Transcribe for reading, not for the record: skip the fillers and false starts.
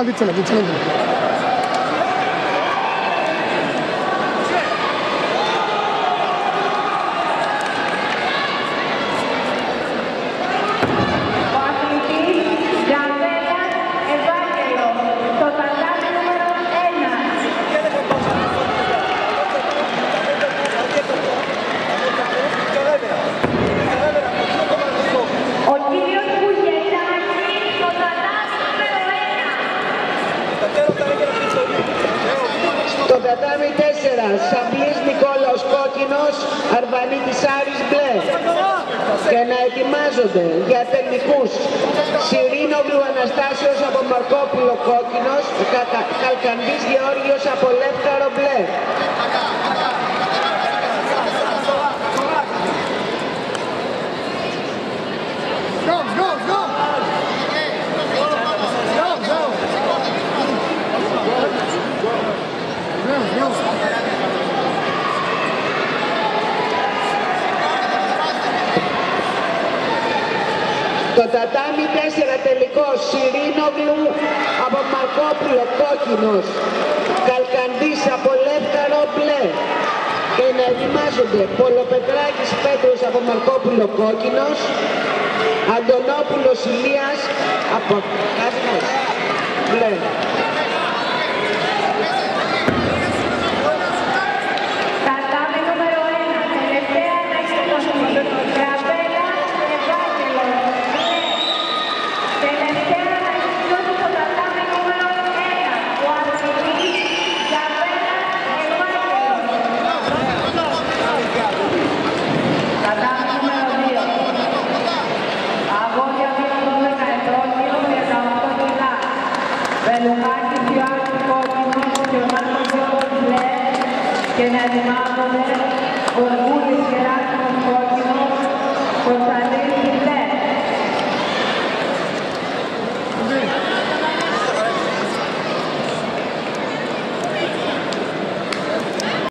δείξε. Στο τατάμι 4, Σαμπλής Νικόλαος κόκκινος, Αρβανίτης Άρης μπλε. Και να ετοιμάζονται για τελικούς Σιρήνογλου Αναστάσιος από Μαρκόπουλο κόκκινος, Καλκανδής Γεώργιος από Λεύκαρο μπλε. Το τατάμι 4 τελικός Σιρήνογλου από Μαρκόπουλο κόκκινος, Καλκανδής από Λεύκαρο μπλε. Και να ετοιμάζονται Πολοπετράκης Πέτρος από Μαρκόπουλο κόκκινος, Αντωνόπουλος Ηλίας από Κάσπας μπλε. Και να ετοιμάζονται ο Γούλης Γεράσιμος κόκκινος,